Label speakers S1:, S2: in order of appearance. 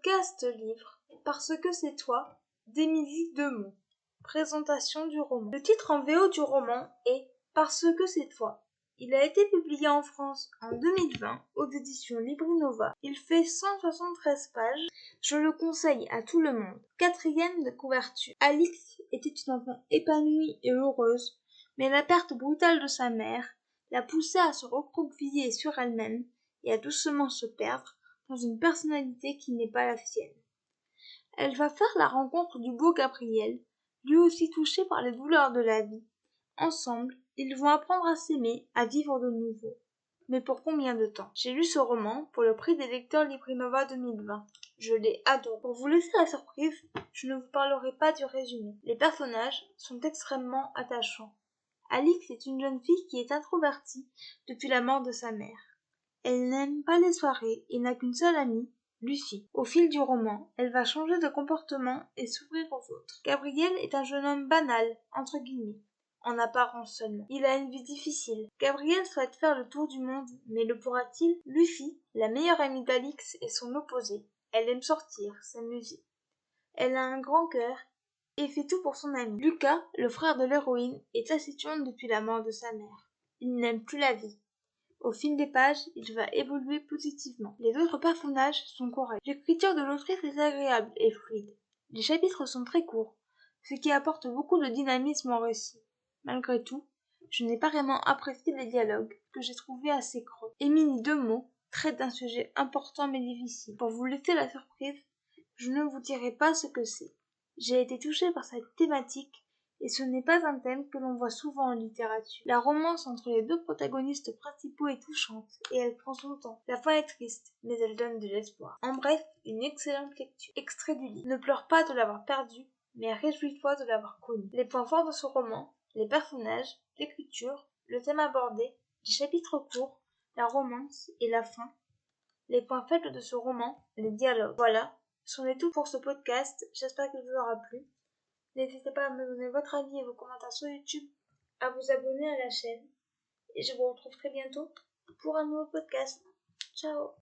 S1: Podcast livre Parce que c'est toi d'Émilie Demont. Présentation du roman. Le titre en VO du roman est Parce que c'est toi. Il a été publié en France en 2020 aux éditions Librinova. Il fait 173 pages. Je le conseille à tout le monde. 4e de couverture. Alix était une enfant épanouie et heureuse, mais la perte brutale de sa mère l'a poussée à se recroqueviller sur elle-même et à doucement se perdre dans une personnalité qui n'est pas la sienne. Elle va faire la rencontre du beau Gabriel, lui aussi touché par les douleurs de la vie. Ensemble, ils vont apprendre à s'aimer, à vivre de nouveau. Mais pour combien de temps? J'ai lu ce roman pour le prix des lecteurs Librinova 2020. Je l'ai adoré. Pour vous laisser la surprise, je ne vous parlerai pas du résumé. Les personnages sont extrêmement attachants. Alix est une jeune fille qui est introvertie depuis la mort de sa mère. Elle n'aime pas les soirées et n'a qu'une seule amie, Lucie. Au fil du roman, elle va changer de comportement et s'ouvrir aux autres. Gabriel est un jeune homme banal, entre guillemets, en apparence seulement. Il a une vie difficile. Gabriel souhaite faire le tour du monde, mais le pourra-t-il? Lucie, la meilleure amie d'Alix, est son opposé. Elle aime sortir, s'amuser. Elle a un grand cœur et fait tout pour son ami. Lucas, le frère de l'héroïne, est taciturne depuis la mort de sa mère. Il n'aime plus la vie. Au fil des pages, il va évoluer positivement. Les autres personnages sont corrects. L'écriture de l'autrice est agréable et fluide. Les chapitres sont très courts, ce qui apporte beaucoup de dynamisme au récit. Malgré tout, je n'ai pas vraiment apprécié les dialogues, que j'ai trouvés assez creux. Émilie Demont traite d'un sujet important mais difficile. Pour vous laisser la surprise, je ne vous dirai pas ce que c'est. J'ai été touchée par cette thématique et ce n'est pas un thème que l'on voit souvent en littérature. La romance entre les deux protagonistes principaux est touchante et elle prend son temps. La fin est triste, mais elle donne de l'espoir. En bref, une excellente lecture. Extrait du livre. Ne pleure pas de l'avoir perdu, mais réjouis-toi de l'avoir connu. Les points forts de ce roman, les personnages, l'écriture, le thème abordé, les chapitres courts, la romance et la fin. Les points faibles de ce roman, les dialogues. Voilà, c'en est tout pour ce podcast. J'espère qu'il vous aura plu. N'hésitez pas à me donner votre avis et vos commentaires sur YouTube, à vous abonner à la chaîne, et je vous retrouve très bientôt pour un nouveau podcast. Ciao!